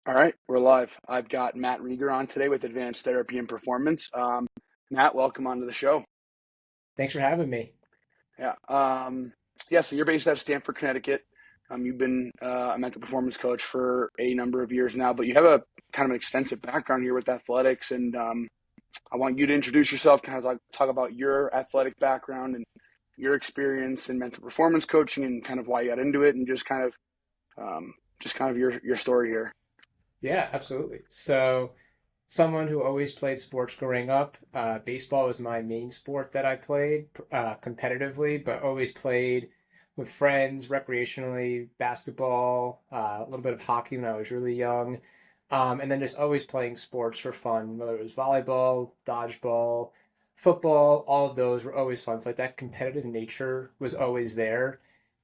All right, we're live. I've got Matt Rieger on today with Advanced Therapy and Performance. Matt, welcome onto the show. Thanks for having me. Yeah. So you're based out of Stamford, Connecticut. You've been a mental performance coach for a number of years now, but you have a kind of an extensive background here with athletics, and I want you to introduce yourself, kind of like talk about your athletic background and your experience in mental performance coaching, and kind of why you got into it, and just kind of your story here. Yeah, absolutely. So, someone who always played sports growing up, baseball was my main sport that I played competitively, but always played with friends recreationally, basketball, a little bit of hockey when I was really young, and then just always playing sports for fun, whether it was volleyball, dodgeball, football, all of those were always fun. So, like that competitive nature was always there.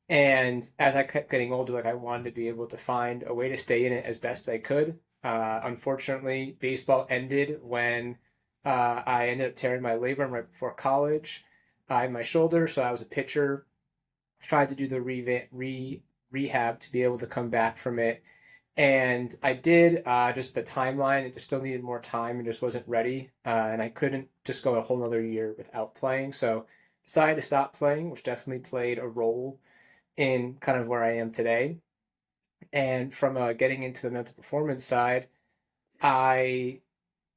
And as I kept getting older, like I wanted to be able to find a way to stay in it as best I could. Unfortunately, baseball ended when I ended up tearing my labrum right before college. I had my shoulder, so I was a pitcher. Tried to do the rehab to be able to come back from it, and I did. Just the timeline, it just still needed more time, and just wasn't ready. And I couldn't just go a whole another year without playing, so decided to stop playing, which definitely played a role in kind of where I am today. And from getting into the mental performance side, I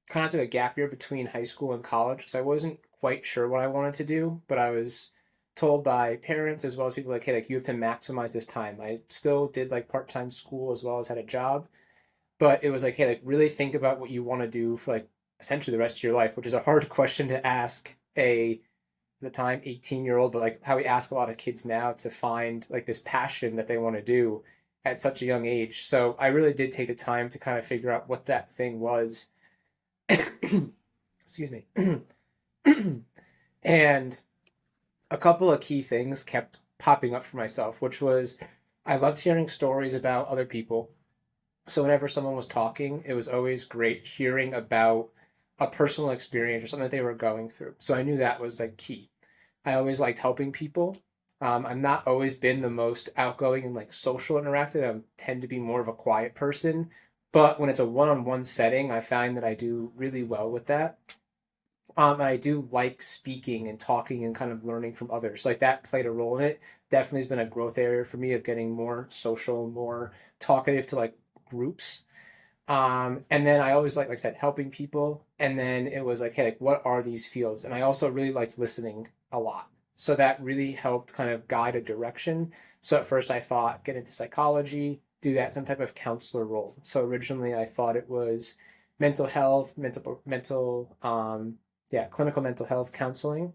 kind of took a gap year between high school and college because I wasn't quite sure what I wanted to do, but I was told by parents as well as people like, hey, like you have to maximize this time. I still did like part-time school as well as had a job, but it was like, hey, like really think about what you want to do for like essentially the rest of your life, which is a hard question to ask a the time 18-year-old, but like how we ask a lot of kids now to find like this passion that they want to do at such a young age. So I really did take the time to kind of figure out what that thing was. Excuse me. And a couple of key things kept popping up for myself, which was I loved hearing stories about other people. So whenever someone was talking, it was always great hearing about a personal experience or something that they were going through. So I knew that was like key. I always liked helping people. I'm not always been the most outgoing and like social interactive. I tend to be more of a quiet person. But when it's a one-on-one setting, I find that I do really well with that. And I do like speaking and talking and kind of learning from others. Like that played a role in it. Definitely has been a growth area for me of getting more social, more talkative to like groups. And then I always like I said, helping people. And then it was like, hey, like what are these fields? And I also really liked listening a lot. So that really helped kind of guide a direction. So at first I thought get into psychology, do that some type of counselor role. So originally I thought it was mental health, clinical mental health counseling.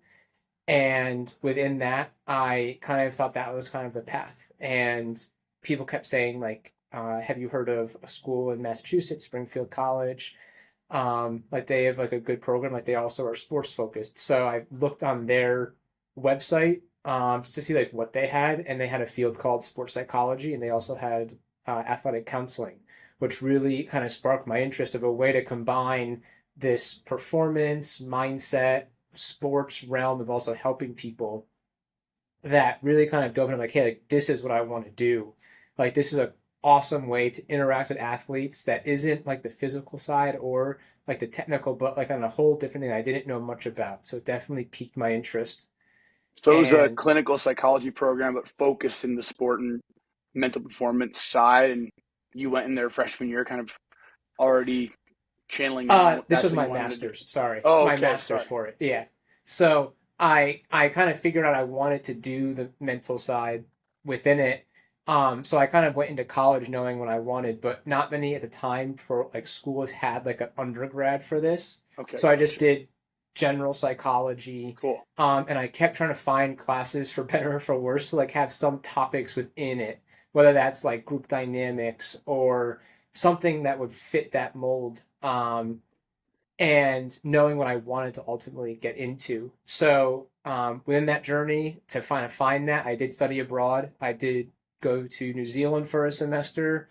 And within that, I kind of thought that was kind of the path. And people kept saying, like, have you heard of a school in Massachusetts, Springfield College? Like they have like a good program. Like they also are sports focused. So I looked on their website just to see like what they had, and they had a field called sports psychology, and they also had athletic counseling, which really kind of sparked my interest of a way to combine this performance mindset sports realm of also helping people that really kind of dove into like, hey, like, this is what I want to do. Like this is a awesome way to interact with athletes that isn't like the physical side or like the technical, but like on a whole different thing I didn't know much about. So it definitely piqued my interest. So it was a And clinical psychology program, but focused in the sport and mental performance side. And you went in there freshman year, kind of already channeling your mind. this That's was what you my wanted to do. master's. Sorry, Oh, my okay. master's Sorry. for it. Yeah. So I kind of figured out I wanted to do the mental side within it. So I kind of went into college knowing what I wanted, but not many at the time for like schools had like an undergrad for this. Okay. So I just Gotcha. did general psychology. Cool. And I kept trying to find classes for better or for worse to like have some topics within it, whether that's like group dynamics or something that would fit that mold. And knowing what I wanted to ultimately get into. So within that journey to find that, I did study abroad. I did go to New Zealand for a semester,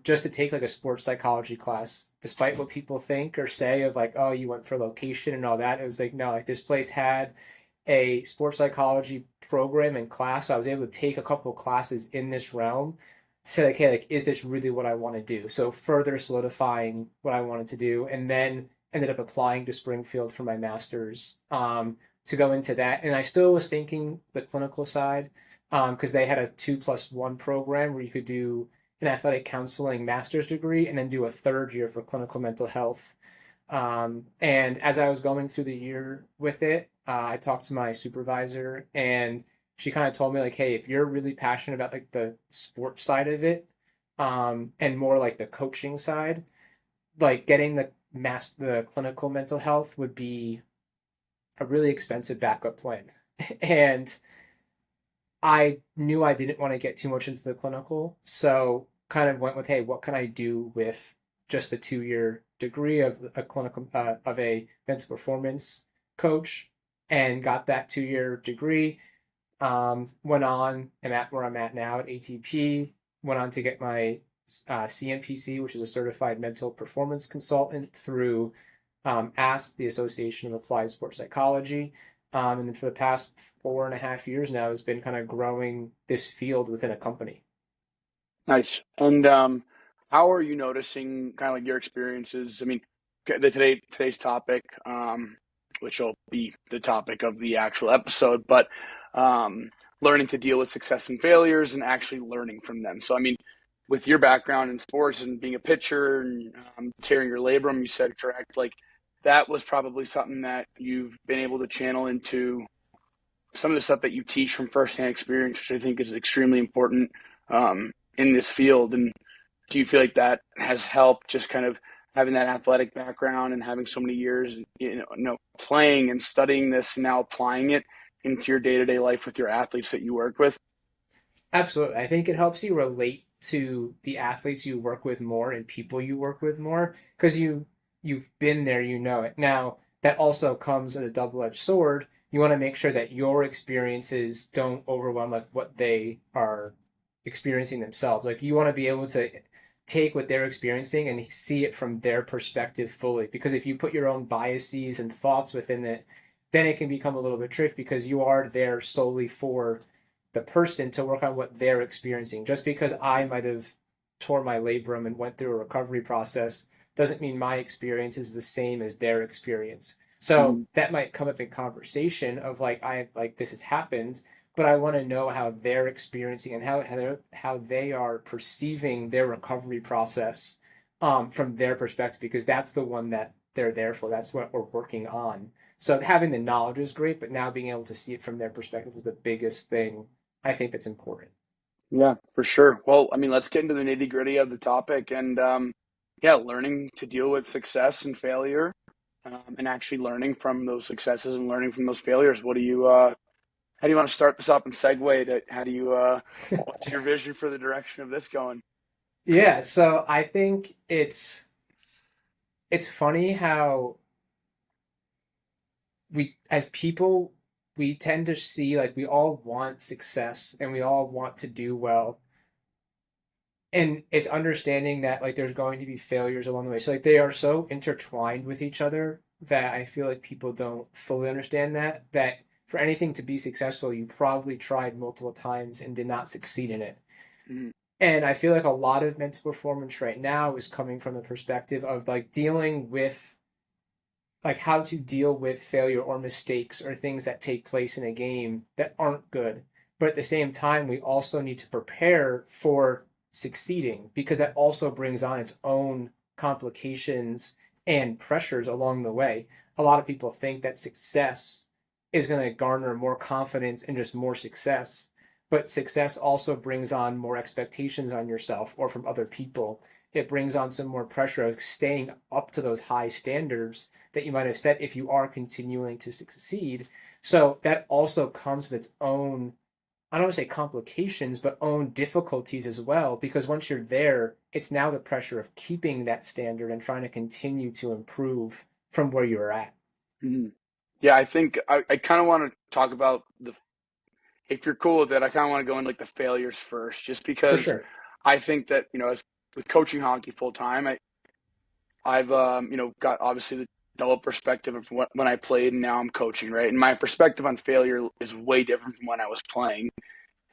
just to take like a sports psychology class. Despite what people think or say of like, oh, you went for location and all that, it was like no, like this place had a sports psychology program and class. So I was able to take a couple of classes in this realm to say like, hey, like, is this really what I want to do? So further solidifying what I wanted to do, and then ended up applying to Springfield for my master's to go into that. And I still was thinking the clinical side because they had a 2+1 program where you could do an athletic counseling master's degree and then do a third year for clinical mental health. And as I was going through the year with it, I talked to my supervisor and she kind of told me like, hey, if you're really passionate about like the sports side of it, and more like the coaching side, like getting the clinical mental health would be a really expensive backup plan. And I knew I didn't want to get too much into the clinical, so kind of went with, hey, what can I do with just the 2-year degree of a clinical of a mental performance coach, and got that 2-year degree. Went on and at where I'm at now at ATP. Went on to get my CMPC, which is a certified mental performance consultant through ASP, the Association of Applied Sports Psychology. And then for the past 4.5 years now, has been kind of growing this field within a company. Nice. And how are you noticing kind of like your experiences? I mean, today's topic, which will be the topic of the actual episode, but um, learning to deal with success and failures and actually learning from them. So, I mean, with your background in sports and being a pitcher and tearing your labrum, you said correct. Like that was probably something that you've been able to channel into some of the stuff that you teach from firsthand experience, which I think is extremely important in this field. And do you feel like that has helped just kind of having that athletic background and having so many years, playing and studying this and now applying it into your day-to-day life with your athletes that you work with? Absolutely. I think it helps you relate to the athletes you work with more and people you work with more because you've been there, you know it. Now, that also comes as a double-edged sword. You want to make sure that your experiences don't overwhelm like what they are experiencing themselves. Like you want to be able to take what they're experiencing and see it from their perspective fully. Because if you put your own biases and thoughts within it, then it can become a little bit tricky because you are there solely for the person to work on what they're experiencing. Just because I might have tore my labrum and went through a recovery process doesn't mean my experience is the same as their experience. So Mm-hmm. that might come up in conversation of like I like this has happened, but I want to know how they're experiencing and how they are perceiving their recovery process from their perspective because that's the one that they're there for. That's what we're working on. So having the knowledge is great, but now being able to see it from their perspective is the biggest thing I think that's important. Yeah, for sure. Well, I mean, let's get into the nitty-gritty of the topic and yeah, learning to deal with success and failure, and actually learning from those successes and learning from those failures. How do you want to start this up and segue to how do you what's your vision for the direction of this going? Yeah, so I think it's funny how we as people we tend to see like we all want success and we all want to do well. And it's understanding that like there's going to be failures along the way. So like they are so intertwined with each other that I feel like people don't fully understand that for anything to be successful, you probably tried multiple times and did not succeed in it. Mm-hmm. And I feel like a lot of mental performance right now is coming from the perspective of like dealing with like how to deal with failure or mistakes or things that take place in a game that aren't good. But at the same time, we also need to prepare for succeeding because that also brings on its own complications and pressures along the way. A lot of people think that success is going to garner more confidence and just more success. But success also brings on more expectations on yourself or from other people. It brings on some more pressure of staying up to those high standards that you might have set if you are continuing to succeed. So that also comes with its own, I don't want to say complications, but own difficulties as well. Because once you're there, it's now the pressure of keeping that standard and trying to continue to improve from where you're at. Mm-hmm. Yeah, I think I kind of want to talk about the if you're cool with it, I kind of want to go in like the failures first, just For because sure. I think that as with coaching hockey full time, I've got obviously the double perspective of when I played and now I'm coaching, right? And my perspective on failure is way different from when I was playing.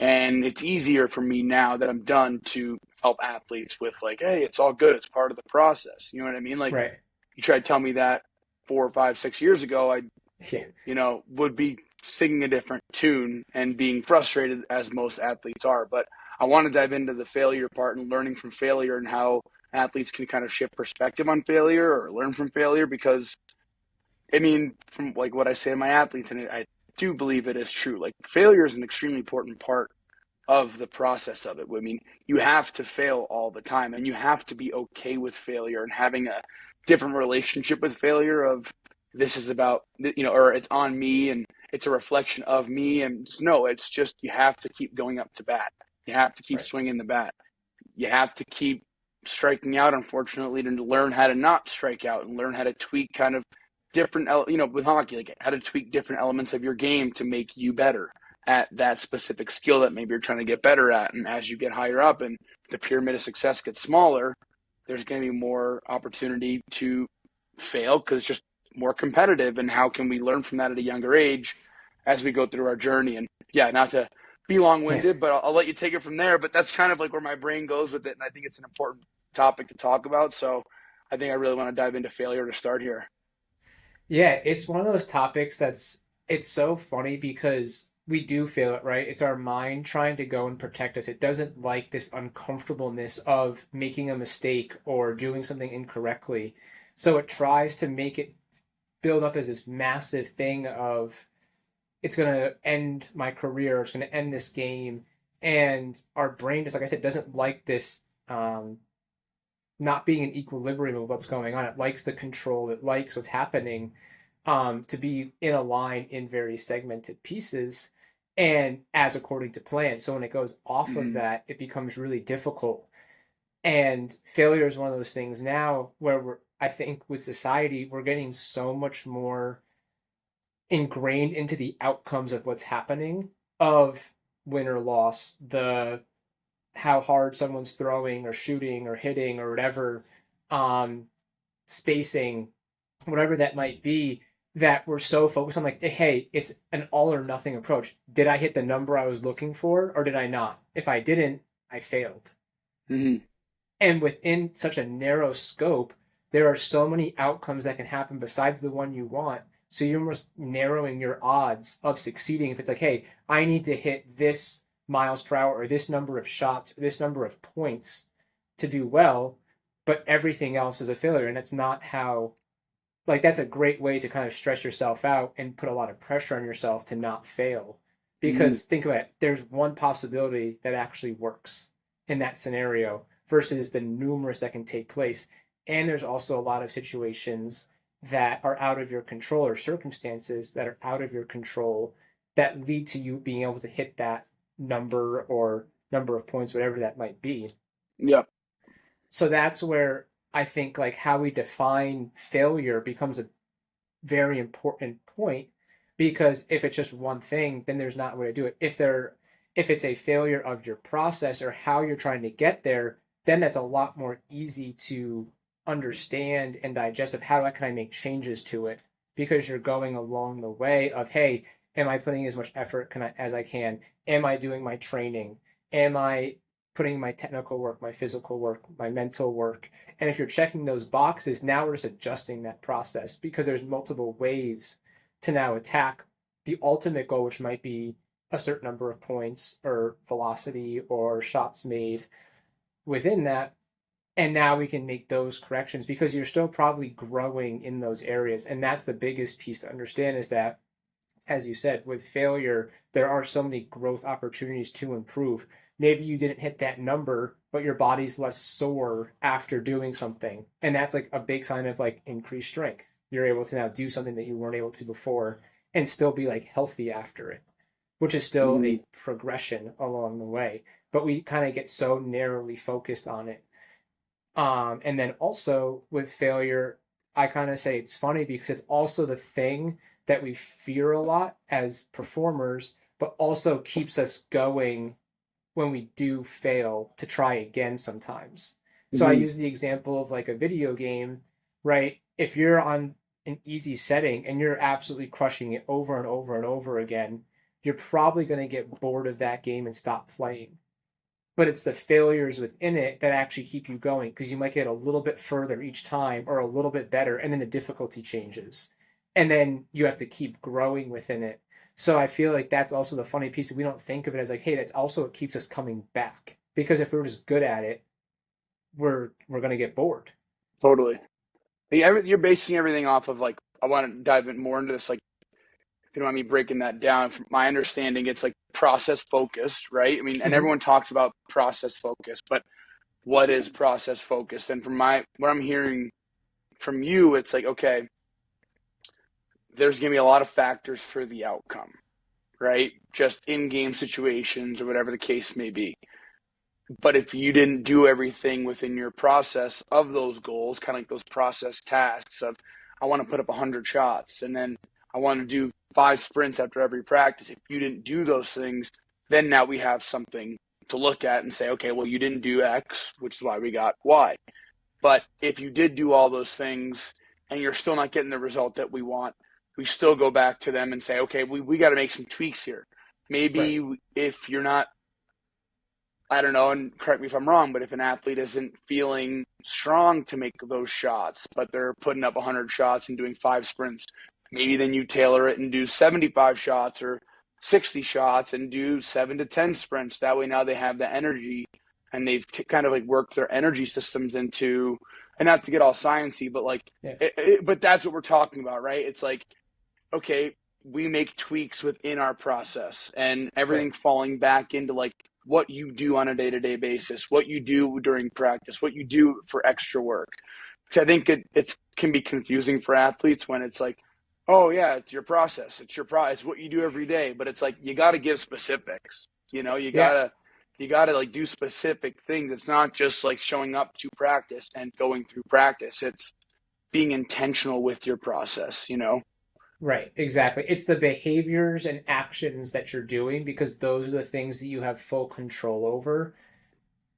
And it's easier for me now that I'm done to help athletes with like, hey, it's all good. It's part of the process. You know what I mean? Like Right. you try to tell me that 4 or 5, 6 years ago, I, Yeah. would be singing a different tune and being frustrated as most athletes are. But I want to dive into the failure part and learning from failure and how athletes can kind of shift perspective on failure or learn from failure because I mean, from like what I say to my athletes, and I do believe it is true. Like failure is an extremely important part of the process of it. I mean, you have to fail all the time, and you have to be okay with failure and having a different relationship with failure. Of this is about or it's on me and it's a reflection of me. And no, it's just you have to keep going up to bat. You have to keep Right. swinging the bat. You have to keep striking out, unfortunately, to learn how to not strike out and learn how to tweak kind of different, with hockey, like how to tweak different elements of your game to make you better at that specific skill that maybe you're trying to get better at. And as you get higher up and the pyramid of success gets smaller, there's going to be more opportunity to fail because it's just more competitive. And how can we learn from that at a younger age as we go through our journey? And yeah, not to be long Yeah. winded, but I'll let you take it from there. But that's kind of like where my brain goes with it. And I think it's an important topic to talk about. So I think I really want to dive into failure to start here. Yeah, it's one of those topics it's so funny because we do feel it, right? It's our mind trying to go and protect us. It doesn't like this uncomfortableness of making a mistake or doing something incorrectly. So it tries to make it build up as this massive thing of it's going to end my career, it's going to end this game. And our brain, just like I said, doesn't like this not being in equilibrium with what's going on. It likes the control, it likes what's happening, to be in a line in very segmented pieces and as according to plan. So when it goes off of Mm-hmm. that, it becomes really difficult. And failure is one of those things now where I think with society, we're getting so much more ingrained into the outcomes of what's happening, of win or loss, the how hard someone's throwing or shooting or hitting or whatever, um, spacing, whatever that might be, that we're so focused on like, hey, it's an all or nothing approach. Did I hit the number I was looking for or did I not? If I didn't, I failed. Mm-hmm. And within such a narrow scope, there are so many outcomes that can happen besides the one you want. So you're almost narrowing your odds of succeeding. If it's like, hey, I need to hit this miles per hour or this number of shots or this number of points to do well, but everything else is a failure. And that's not how, like, that's a great way to kind of stress yourself out and put a lot of pressure on yourself to not fail. Mm-hmm. Because think about it, there's one possibility that actually works in that scenario versus the numerous that can take place. And there's also a lot of situations that are out of your control or circumstances that are out of your control that lead to you being able to hit that number or number of points, whatever that might be. Yeah. So that's where I think like how we define failure becomes a very important point, because if it's just one thing, then there's not a way to do it. If it's a failure of your process or how you're trying to get there, then that's a lot more easy to understand and digest of how can I make changes to it, because you're going along the way of, hey, am I putting as much effort as I can? Am I doing my training? Am I putting my technical work, my physical work, my mental work? And if you're checking those boxes, now we're just adjusting that process because there's multiple ways to now attack the ultimate goal, which might be a certain number of points or velocity or shots made within that. And now we can make those corrections because you're still probably growing in those areas. And that's the biggest piece to understand, is that, as you said, with failure, there are so many growth opportunities to improve. Maybe you didn't hit that number, but your body's less sore after doing something. And that's like a big sign of like increased strength. You're able to now do something that you weren't able to before and still be like healthy after it, which is still Mm-hmm. a progression along the way. But we kind of get so narrowly focused on it. And then also with failure, I kind of say it's funny because it's also the thing that we fear a lot as performers, but also keeps us going when we do fail to try again sometimes. So I Mm-hmm. use the example of like a video game, right? If you're on an easy setting and you're absolutely crushing it over and over and over again, you're probably going to get bored of that game and stop playing. But it's the failures within it that actually keep you going because you might get a little bit further each time or a little bit better, and then the difficulty changes. And then you have to keep growing within it. So I feel like that's also the funny piece. We don't think of it as like, hey, that's also what keeps us coming back. Because if we're just good at it, we're gonna get bored. Totally. You're basing everything off of like, I want to dive in more into this. Like, if you don't mind me breaking that down, from my understanding, it's like process focused, right? I mean, and Mm-hmm. everyone talks about process focused, but what is process focused? And from what I'm hearing from you, it's like, okay, there's going to be a lot of factors for the outcome, right? Just in game situations or whatever the case may be. But if you didn't do everything within your process of those goals, kind of like those process tasks of, I want to put up 100 shots and then I want to do 5 sprints after every practice. If you didn't do those things, then now we have something to look at and say, okay, well, you didn't do X, which is why we got Y. But if you did do all those things and you're still not getting the result that we want, we still go back to them and say, okay, we got to make some tweaks here. Right. Maybe if you're not, I don't know, and correct me if I'm wrong, but if an athlete isn't feeling strong to make those shots, but they're putting up 100 shots and doing 5 sprints, maybe then you tailor it and do 75 shots or 60 shots and do 7 to 10 sprints. That way now they have the energy and they've kind of like worked their energy systems into, and not to get all sciencey, but like, Yeah. but that's what we're talking about, right? It's like, okay, we make tweaks within our process and Right. everything falling back into like what you do on a day-to-day basis, what you do during practice, what you do for extra work. So I think it can be confusing for athletes when it's like, oh yeah, it's your process, it's what you do every day, but it's like you got to give specifics. You know, Yeah. you got to like do specific things. It's not just like showing up to practice and going through practice. It's being intentional with your process. You know. Right, exactly. It's the behaviors and actions that you're doing because those are the things that you have full control over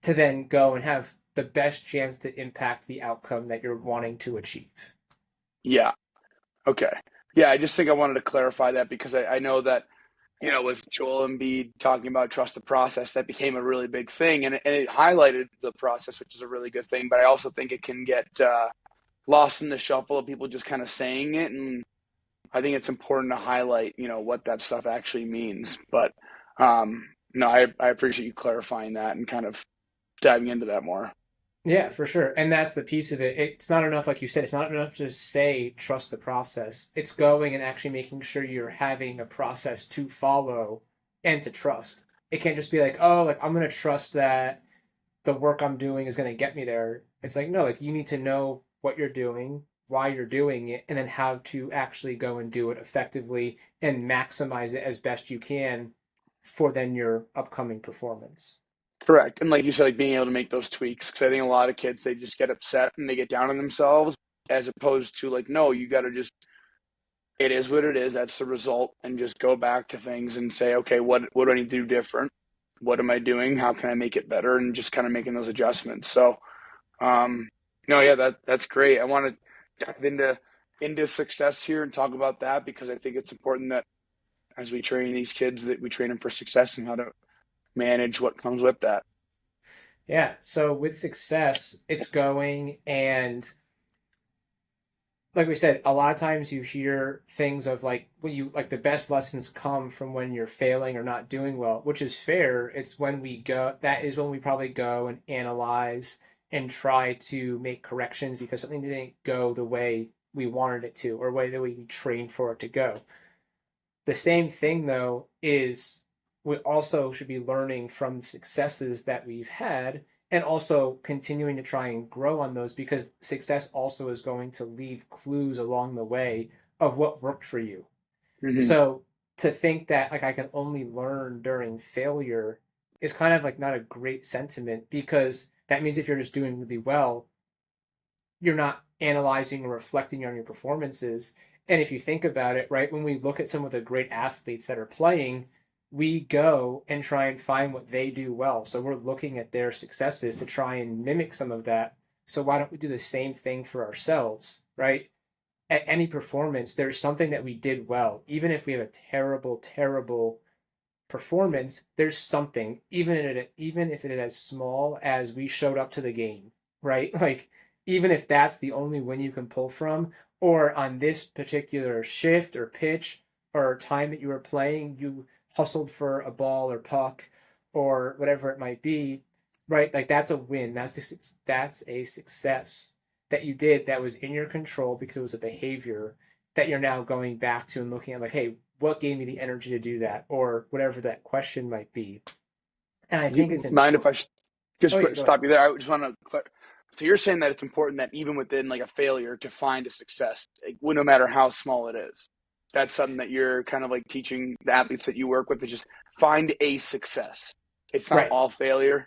to then go and have the best chance to impact the outcome that you're wanting to achieve. Yeah. Okay. Yeah, I just think I wanted to clarify that because I know that, with Joel Embiid talking about trust the process, that became a really big thing and it highlighted the process, which is a really good thing. But I also think it can get lost in the shuffle of people just kind of saying it. And I think it's important to highlight, what that stuff actually means. But no, I appreciate you clarifying that and kind of diving into that more. Yeah, for sure. And that's the piece of it. It's not enough, like you said, it's not enough to say trust the process. It's going and actually making sure you're having a process to follow and to trust. It can't just be like, oh, like I'm going to trust that the work I'm doing is going to get me there. It's like, no, like you need to know what you're doing, why you're doing it, and then how to actually go and do it effectively and maximize it as best you can for then your upcoming performance. Correct. And like you said, like being able to make those tweaks, because I think a lot of kids, they just get upset and they get down on themselves as opposed to like, no, you got to just, it is what it is. That's the result. And just go back to things and say, okay, what do I need to do different? What am I doing? How can I make it better? And just kind of making those adjustments. So, um, no, yeah, that's great. I want to dive into success here and talk about that because I think it's important that as we train these kids, that we train them for success and how to manage what comes with that. Yeah. So with success, it's going and like we said, a lot of times you hear things of like when you like the best lessons come from when you're failing or not doing well, which is fair. It's when we go, that is when we probably go and analyze and try to make corrections because something didn't go the way we wanted it to or way that we trained for it to go. The same thing though is we also should be learning from the successes that we've had and also continuing to try and grow on those because success also is going to leave clues along the way of what worked for you. Mm-hmm. So to think that like I can only learn during failure is kind of like not a great sentiment because that means if you're just doing really well, you're not analyzing or reflecting on your performances. And if you think about it, right, when we look at some of the great athletes that are playing, we go and try and find what they do well. So we're looking at their successes to try and mimic some of that. So why don't we do the same thing for ourselves, right? At any performance, there's something that we did well, even if we have a terrible, terrible performance, there's something, even if it is as small as we showed up to the game, right? Like even if that's the only win you can pull from, or on this particular shift or pitch or time that you were playing, you hustled for a ball or puck or whatever it might be, right? Like that's a win. That's a success that you did that was in your control because it was a behavior that you're now going back to and looking at like, hey, what gave me the energy to do that, or whatever that question might be. And I think it's You mind if important. I just Oh yeah, go ahead. stop you there? I just want to. So you're saying that it's important that even within like a failure to find a success, like, well, no matter how small it is. That's something that you're kind of like teaching the athletes that you work with to just find a success. It's not Right. all failure.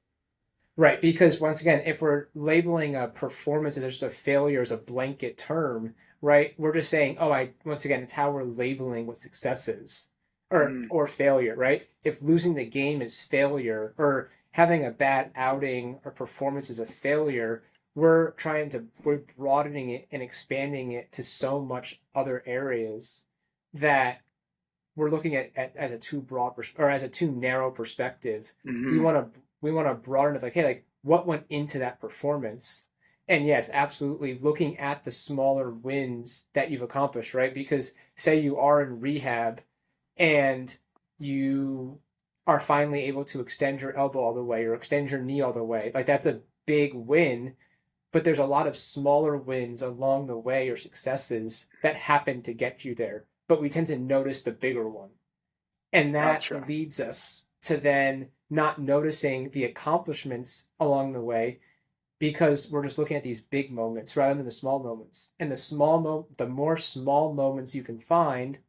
Right, because once again, if we're labeling a performance as just a failure as a blanket term, right, we're just saying, oh, I once again, it's how we're labeling what success is, Mm, or failure, right? If losing the game is failure, or having a bad outing or performance is a failure, we're broadening it and expanding it to so much other areas that we're looking at as a too broad or as a too narrow perspective. We hmm want to broaden it like, hey, like what went into that performance? And yes, absolutely looking at the smaller wins that you've accomplished, right? Because say you are in rehab and you are finally able to extend your elbow all the way or extend your knee all the way, like that's a big win, but there's a lot of smaller wins along the way or successes that happen to get you there. But we tend to notice the bigger one. And that Gotcha. leads us to then not noticing the accomplishments along the way because we're just looking at these big moments rather than the small moments. And the more small moments you can find,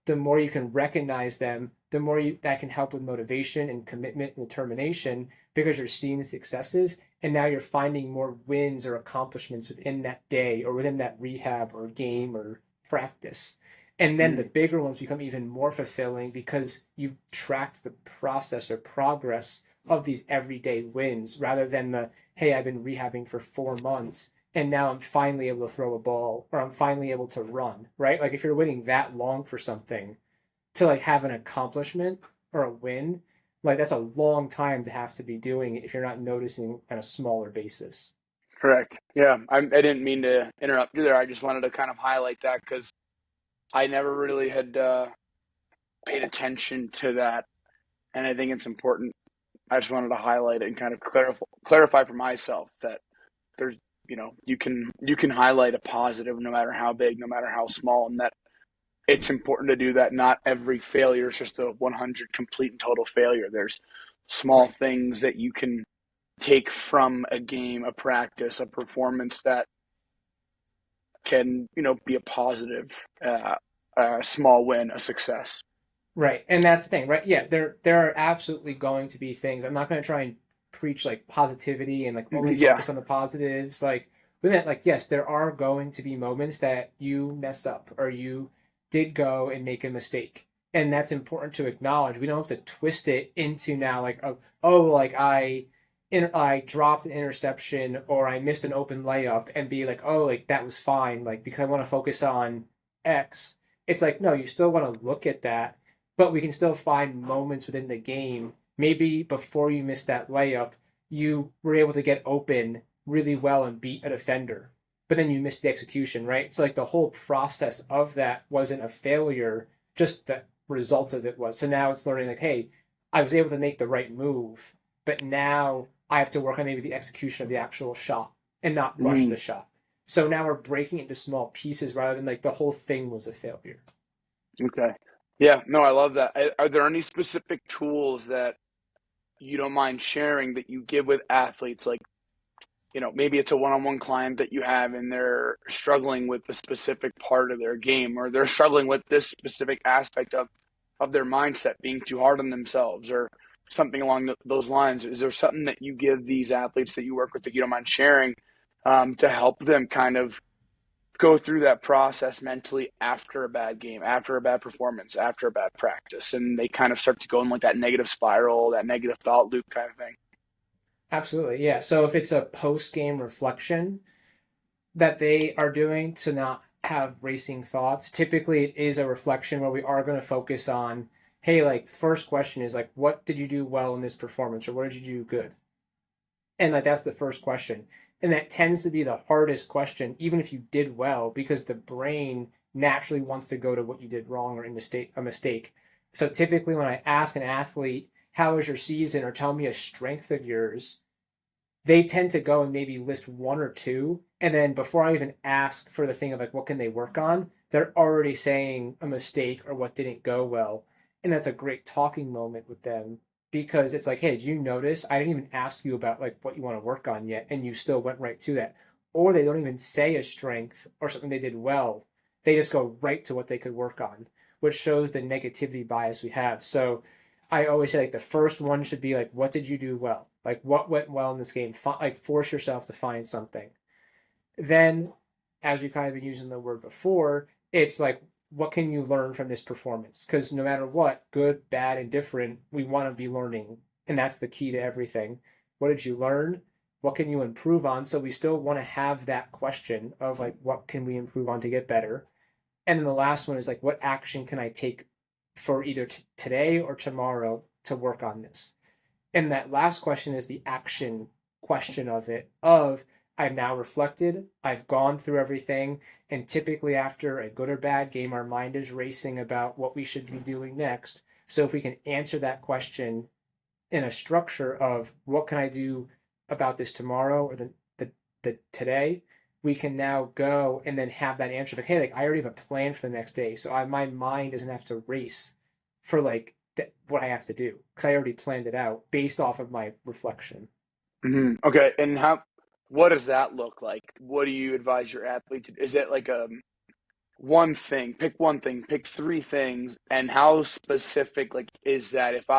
the more you can recognize them, the more that can help with motivation and commitment and determination because you're seeing the successes and now you're finding more wins or accomplishments within that day or within that rehab or game or practice. And then the Mm, bigger ones become even more fulfilling because you've tracked the process or progress of these everyday wins rather than the, hey, I've been rehabbing for 4 months and now I'm finally able to throw a ball or I'm finally able to run, right? Like if you're waiting that long for something to like have an accomplishment or a win, like that's a long time to have to be doing it if you're not noticing on a smaller basis. correct. Yeah, I didn't mean to interrupt you there. I just wanted to kind of highlight that because I never really had paid attention to that, and I think it's important. I just wanted to highlight it and kind of clarify for myself that there's you can highlight a positive no matter how big, no matter how small, and that it's important to do that. Not every failure is just a 100 complete and total failure. There's small Right. things that you can take from a game, a practice, a performance that can be a positive, small win, a success. Right. And that's the thing, right? Yeah, there are absolutely going to be things. I'm not going to try and preach like positivity and like only Yeah, focus on the positives. Like with it, like yes, there are going to be moments that you mess up or you did go and make a mistake. And that's important to acknowledge. We don't have to twist it into now like oh like I dropped an interception or I missed an open layup and be like, oh, like that was fine, like because I want to focus on X. It's like, no, you still want to look at that, but we can still find moments within the game. Maybe before you missed that layup, you were able to get open really well and beat a defender, but then you missed the execution, right? It's like the whole process of that wasn't a failure, just the result of it was. So now it's learning like, hey, I was able to make the right move, but now I have to work on maybe the execution of the actual shot and not rush mm, the shot. So now we're breaking it into small pieces rather than like the whole thing was a failure. okay. Yeah, no, I love that. Are there any specific tools that you don't mind sharing that you give with athletes? Like, maybe it's a one-on-one client that you have and they're struggling with the specific part of their game, or they're struggling with this specific aspect of their mindset, being too hard on themselves, or something along those lines. Is there something that you give these athletes that you work with that you don't mind sharing, to help them kind of go through that process mentally after a bad game, after a bad performance, after a bad practice, and they kind of start to go in like that negative spiral, that negative thought loop kind of thing? Absolutely, yeah. So if it's a post game reflection that they are doing to not have racing thoughts, typically it is a reflection where we are going to focus on hey, like first question is like, what did you do well in this performance, or what did you do good? And like that's the first question. And that tends to be the hardest question, even if you did well, because the brain naturally wants to go to what you did wrong or a mistake. So typically when I ask an athlete, how was your season, or tell me a strength of yours, they tend to go and maybe list one or two. And then before I even ask for the thing of like, what can they work on? They're already saying a mistake or what didn't go well. And that's a great talking moment with them because it's like, hey, do you notice? I didn't even ask you about like what you want to work on yet. And you still went right to that. Or they don't even say a strength or something they did well. They just go right to what they could work on, which shows the negativity bias we have. So I always say like the first one should be like, what did you do well? Like what went well in this game? Like force yourself to find something. Then, as we've kind of been using the word before, it's like, what can you learn from this performance? Because no matter what, good, bad, and different, we want to be learning. And that's the key to everything. What did you learn? What can you improve on? So we still want to have that question of like, what can we improve on to get better? And then the last one is like, what action can I take for either today or tomorrow to work on this? And that last question is the action question of it of I've now reflected, I've gone through everything, and typically after a good or bad game, our mind is racing about what we should be doing next. So if we can answer that question in a structure of what can I do about this tomorrow or the today, we can now go and then have that answer like, hey, like I already have a plan for the next day. So my mind doesn't have to race for like what I have to do because I already planned it out based off of my reflection. Okay, and what does that look like? What do you advise your athlete to do? Is it like a one thing, pick one thing, pick three things, and how specific like is that? If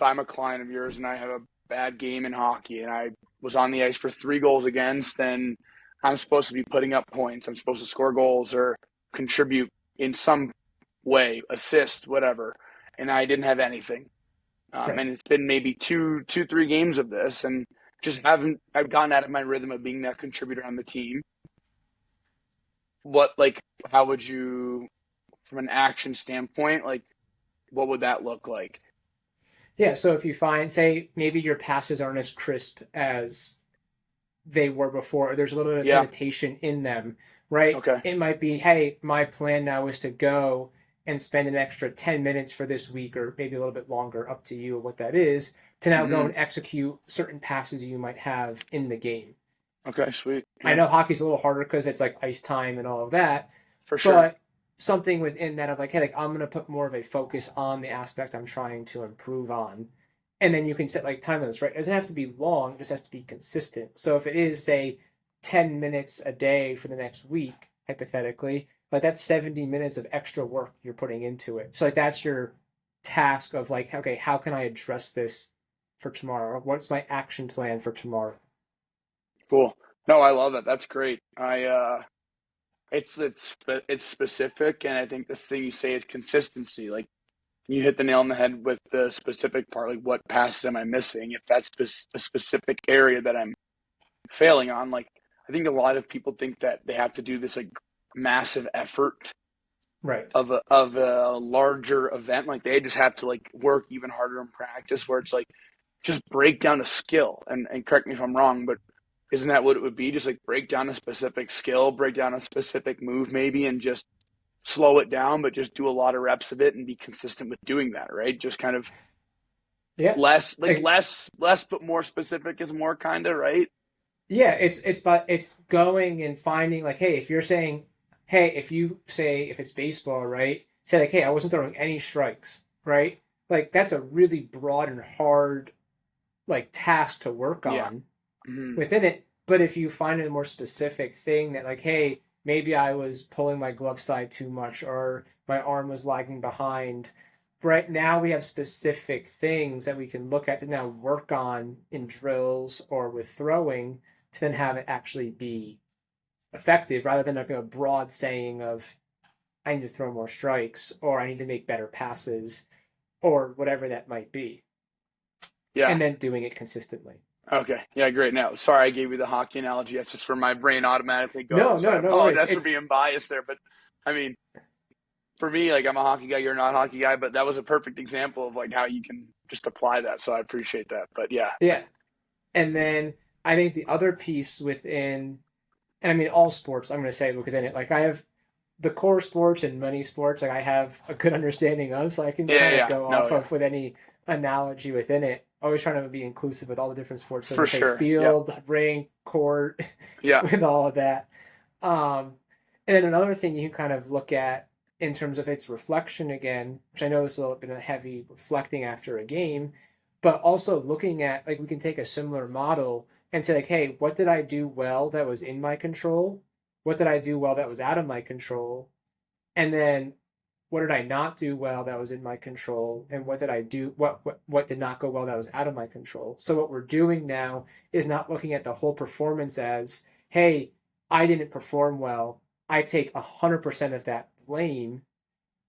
I'm a client of yours and I have a bad game in hockey and I was on the ice for 3 goals against, then I'm supposed to be putting up points. I'm supposed to score goals or contribute in some way, assist, whatever. And I didn't have anything. Right. And it's been maybe 3 games of this, and just haven't. I've gotten out of my rhythm of being that contributor on the team. How would you, from an action standpoint, like, what would that look like? Yeah. So if you find, say, maybe your passes aren't as crisp as they were before, or there's a little bit of Yeah. hesitation in them, right? Okay. It might be, hey, my plan now is to go and spend an extra 10 minutes for this week, or maybe a little bit longer, up to you what that is, to now go hmm and execute certain passes you might have in the game. Okay. Sweet. I Yeah. know hockey's a little harder because it's like ice time and all of that, For sure. but something within that of like, hey, like I'm gonna put more of a focus on the aspect I'm trying to improve on. And then you can set like time limits, right? It doesn't have to be long, it just has to be consistent. So if it is, say, 10 minutes a day for the next week, hypothetically, like that's 70 minutes of extra work you're putting into it. So like that's your task of like, okay, how can I address this for tomorrow? What's my action plan for tomorrow? Cool. No, I love it. That's great. It's specific, and I think this thing you say is consistency. Like you hit the nail on the head with the specific part. Like, what passes am I missing? If that's a specific area that I'm failing on, like I think a lot of people think that they have to do this like massive effort Right. of a larger event. Like they just have to like work even harder in practice. Where it's like just break down a skill. And correct me if I'm wrong, but isn't that what it would be? Just like break down a specific skill, break down a specific move, maybe, and just slow it down, but just do a lot of reps of it and be consistent with doing that, right? Just kind of Yeah. less, but more specific is more, kind of, right? Yeah, it's going and finding like, hey, if you're saying, hey, if you say if it's baseball, right? Say like, hey, I wasn't throwing any strikes, right? Like that's a really broad and hard like task to work Yeah. on hmm within it. But if you find a more specific thing that like, hey, maybe I was pulling my glove side too much or my arm was lagging behind. Right now we have specific things that we can look at to now work on in drills or with throwing to then have it actually be effective rather than like a broad saying of I need to throw more strikes or I need to make better passes or whatever that might be. Yeah. And then doing it consistently. Okay. Yeah, great. Now, sorry I gave you the hockey analogy. That's just where my brain automatically No, goes. So I no, no worries. apologize for being biased there. But I mean, for me, like I'm a hockey guy, you're not a hockey guy, but that was a perfect example of like how you can just apply that. So I appreciate that. But yeah, Yeah. And then I think the other piece within, and I mean all sports, I'm going to say within it, like I have the core sports and many sports, like I have a good understanding of, so I can yeah, kind of yeah, go no, off yeah, of with any analogy within it. Always trying to be inclusive with all the different sports. So I'm for going to say sure. Yep. field, rink, court, Yeah. with all of that. Um, and then another thing you can kind of look at in terms of its reflection again, which I know has been a heavy reflecting after a game, but also looking at like we can take a similar model and say like, hey, what did I do well that was in my control? What did I do well that was out of my control? And then what did I not do well that was in my control? And what did I do what did not go well that was out of my control? So what we're doing now is not looking at the whole performance as, hey, I didn't perform well. I take 100% of that blame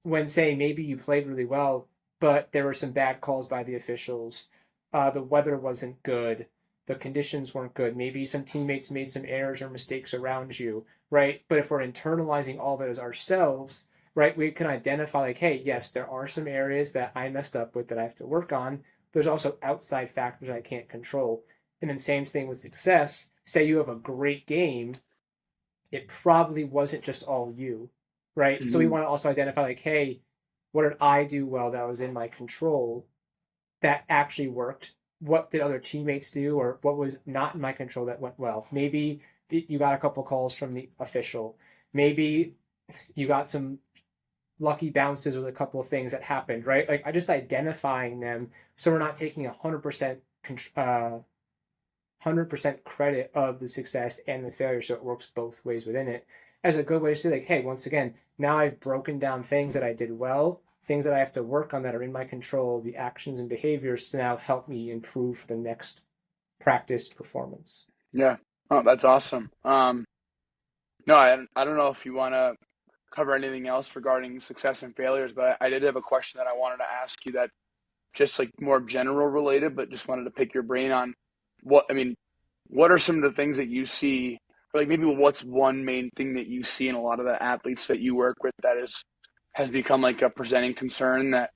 when saying maybe you played really well, but there were some bad calls by the officials. The weather wasn't good. The conditions weren't good. Maybe some teammates made some errors or mistakes around you, right? But if we're internalizing all of it as ourselves, right, we can identify like, hey, yes, there are some areas that I messed up with that I have to work on. There's also outside factors I can't control. And then same thing with success. Say you have a great game, it probably wasn't just all you, right? So we Hmm. want to also identify like, hey, what did I do well that was in my control that actually worked? What did other teammates do, or what was not in my control that went well? Maybe you got a couple calls from the official. Maybe you got some lucky bounces with a couple of things that happened, right? Like I just identifying them so we're not taking 100% credit of the success and the failure, so it works both ways within it. As a good way to say, like, hey, once again, now I've broken down things that I did well, things that I have to work on that are in my control, the actions and behaviors to now help me improve for the next practice performance. Yeah. Oh, that's awesome. No, I don't know if you want to cover anything else regarding success and failures, but I did have a question that I wanted to ask you that just like more general related, but just wanted to pick your brain on I mean, what are some of the things that you see, or like maybe what's one main thing that you see in a lot of the athletes that you work with that has become like a presenting concern that,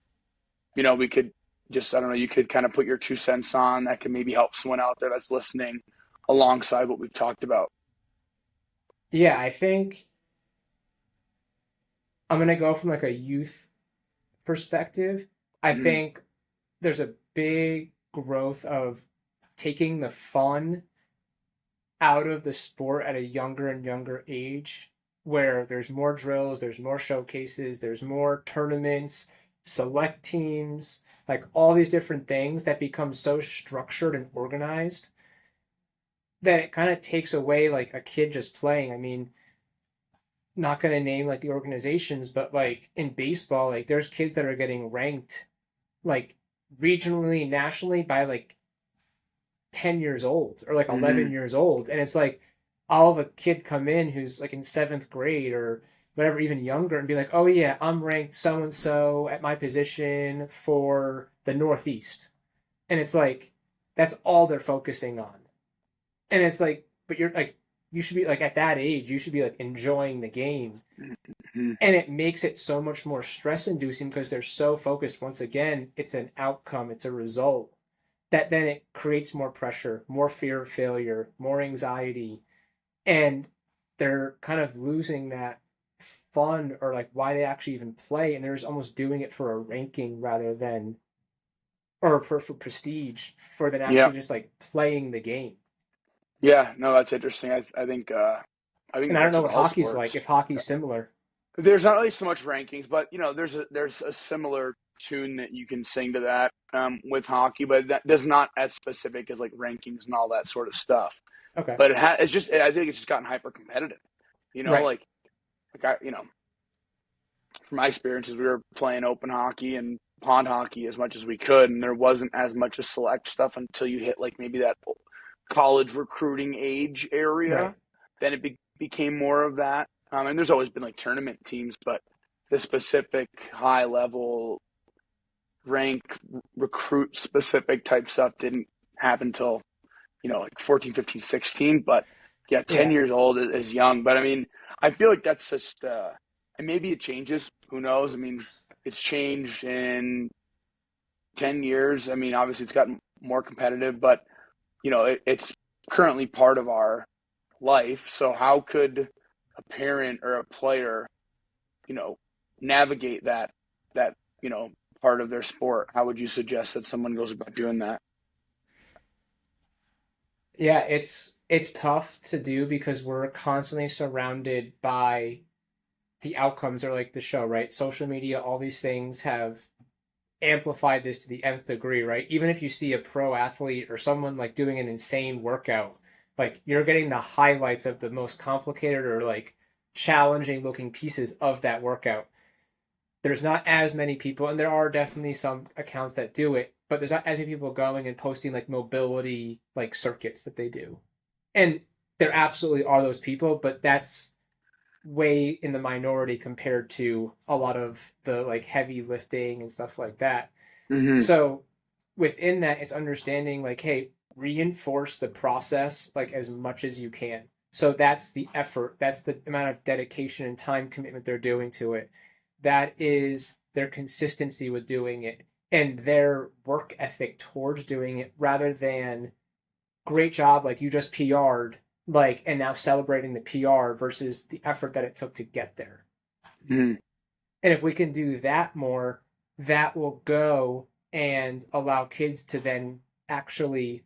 we could just, I don't know, you could kind of put your 2 cents on that can maybe help someone out there that's listening alongside what we've talked about. Yeah, I think I'm going to go from like a youth perspective. I Mm-hmm. think there's a big growth of taking the fun out of the sport at a younger and younger age where there's more drills, there's more showcases, there's more tournaments, select teams, like all these different things that become so structured and organized that it kind of takes away like a kid just playing. I mean, not going to name like the organizations, but like in baseball, like there's kids that are getting ranked like regionally, nationally by like 10 years old or like Mm-hmm. 11 years old. And it's like, I'll have a kid come in who's like in seventh grade or whatever, even younger, and be like, oh, yeah, I'm ranked so and so at my position for the Northeast. And it's like, that's all they're focusing on. And it's like, but you're like, you should be like at that age, you should be like enjoying the game. Mm-hmm. And it makes it so much more stress inducing because they're so focused. Once again, it's an outcome, it's a result that then it creates more pressure, more fear of failure, more anxiety, and they're kind of losing that fun or like why they actually even play, and they're just almost doing it for a ranking rather than or for prestige for than Yeah. actually just like playing the game. Yeah. No, that's interesting. I think And I don't that's know in what all hockey's like, sports. if hockey's similar. There's not really so much rankings, but there's a similar tune that you can sing to that with hockey, but that does not as specific as like rankings and all that sort of stuff. Okay. But it's just I think it's just gotten hyper competitive. Right. From my experiences, we were playing open hockey and pond hockey as much as we could, and there wasn't as much of select stuff until you hit like maybe that college recruiting age area. Right. Then it became more of that. And there's always been like tournament teams, but the specific high level rank recruit specific type stuff didn't happen until like 14, 15, 16. But yeah, 10 Yeah. years old is young. But I mean, I feel like that's just and maybe it changes. Who knows? I mean, it's changed in 10 years. I mean, obviously it's gotten more competitive, but it's currently part of our life. So how could a parent or a player, you know, navigate that, you know, part of their sport? How would you suggest that someone goes about doing that? Yeah, it's tough to do because we're constantly surrounded by the outcomes or like the show, right? Social media, all these things have amplified this to the nth degree, right? Even if you see a pro athlete or someone like doing an insane workout, like you're getting the highlights of the most complicated or like challenging looking pieces of that workout. There's not as many people, and there are definitely some accounts that do it, but there's not as many people going and posting like mobility like circuits that they do. And there absolutely are those people, but that's way in the minority compared to a lot of the like heavy lifting and stuff like that. Mm-hmm. So within that, it's understanding like, hey, reinforce the process like as much as you can. So that's the effort, that's the amount of dedication and time commitment they're doing to it. That is their consistency with doing it and their work ethic towards doing it rather than great job, like you just PR'd, like, and now celebrating the PR versus the effort that it took to get there. Mm-hmm. And if we can do that more, that will go and allow kids to then actually,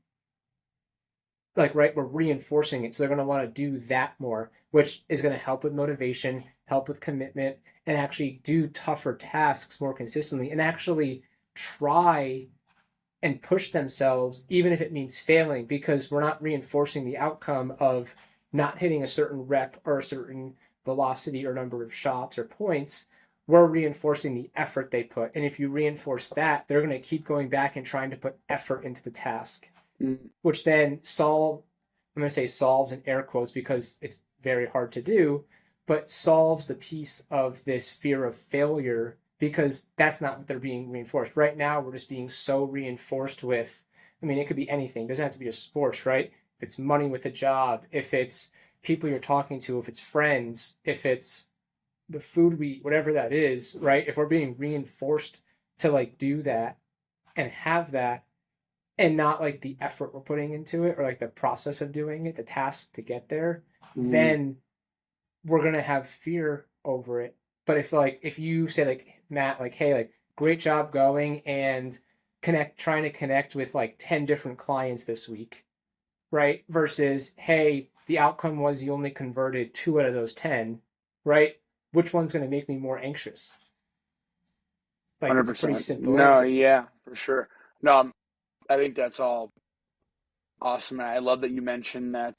like, right, we're reinforcing it. So they're going to want to do that more, which is going to help with motivation, help with commitment, and actually do tougher tasks more consistently and actually try and push themselves, even if it means failing, because we're not reinforcing the outcome of not hitting a certain rep or a certain velocity or number of shots or points. We're reinforcing the effort they put. And if you reinforce that, they're going to keep going back and trying to put effort into the task, which then I'm going to say solves in air quotes because it's very hard to do, but solves the piece of this fear of failure because that's not what they're being reinforced. Right now, we're just being so reinforced with, I mean, it could be anything. It doesn't have to be just sports, right? If it's money with a job, if it's people you're talking to, if it's friends, if it's the food we eat, whatever that is, right? If we're being reinforced to like do that and have that and not like the effort we're putting into it or like the process of doing it, the task to get there, Mm-hmm. then we're gonna have fear over it. But if you say like Matt, like, hey, like great job going and trying to connect with like 10 different clients this week, right? Versus, hey, the outcome was you only converted 2 out of those 10, right? Which one's gonna make me more anxious? Like it's a pretty 100%. simple No, answer. yeah, for sure. No, I think that's all awesome. And I love that you mentioned that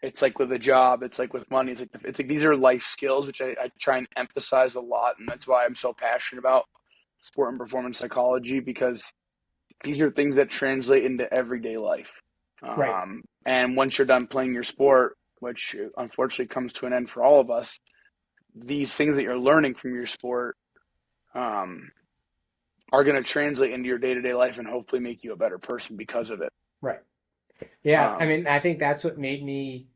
it's like with a job, it's like with money, it's like these are life skills, which I try and emphasize a lot, and that's why I'm so passionate about sport and performance psychology because these are things that translate into everyday life. Right. And once you're done playing your sport, which unfortunately comes to an end for all of us, these things that you're learning from your sport um, are going to translate into your day to day life and hopefully make you a better person because of it. Right. Yeah. I Um, mean, I think that's what made me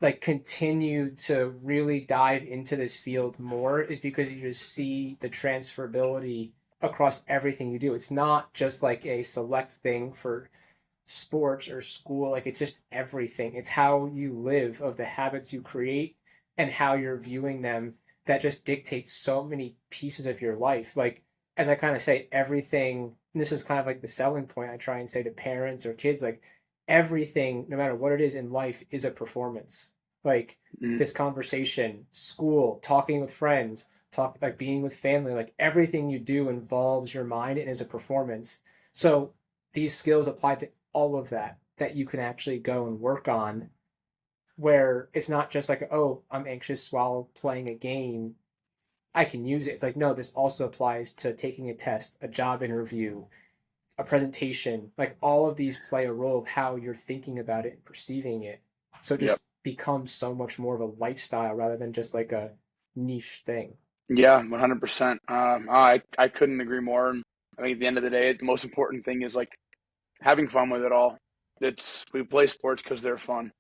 like continue to really dive into this field more is because you just see the transferability across everything you do. It's not just like a select thing for sports or school, like it's just everything. It's how you live, of the habits you create and how you're viewing them that just dictates so many pieces of your life. Like as I kind of say everything, and this is kind of like the selling point I try and say to parents or kids, like everything, no matter what it is in life, is a performance. Like mm, this conversation, school, talking with friends, like being with family, like everything you do involves your mind and is a performance. So these skills apply to all of that you can actually go and work on where it's not just like, oh, I'm anxious while playing a game, I can use it. It's like, no, this also applies to taking a test, a job interview, a presentation. Like all of these play a role of how you're thinking about it and perceiving it. So it yep. just becomes so much more of a lifestyle rather than just like a niche thing. Yeah, 100%. I couldn't agree more. And I think at the end of the day, the most important thing is like having fun with it all. We play sports because they're fun.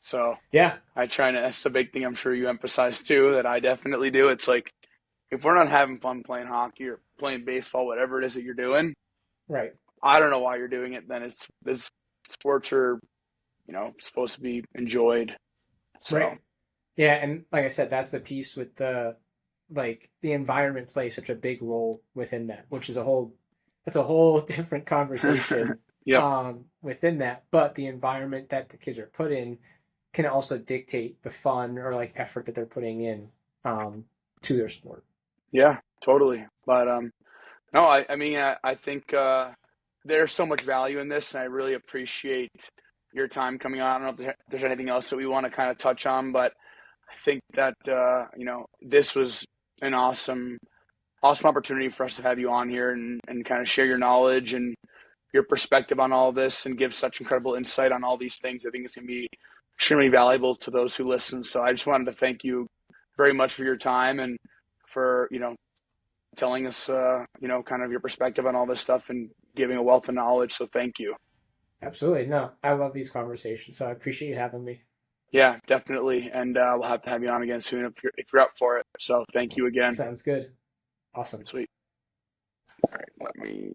So Yeah, I try to, that's the big thing I'm sure you emphasize too, that I definitely do. It's like, if we're not having fun playing hockey or playing baseball, whatever it is that you're doing, right, I don't know why you're doing it. Then it's this sports are, supposed to be enjoyed. So right. Yeah, and like I said, that's the piece with the environment plays such a big role within that, which is a whole that's a whole different conversation yep. within that. But the environment that the kids are put in can also dictate the fun or like effort that they're putting in to their sport. Yeah, totally. But no, I mean, I think there's so much value in this, and I really appreciate your time coming on. I don't know if there's anything else that we want to kind of touch on, but I think that this was an awesome opportunity for us to have you on here and kind of share your knowledge and your perspective on all this and give such incredible insight on all these things. I think it's going to be extremely valuable to those who listen. So I just wanted to thank you very much for your time and for telling us kind of your perspective on all this stuff and giving a wealth of knowledge. So thank you. Absolutely. No, I love these conversations, so I appreciate you having me. Yeah, definitely. And we'll have to have you on again soon if you're up for it. So thank you again. Sounds good. Awesome. Sweet. All right, let me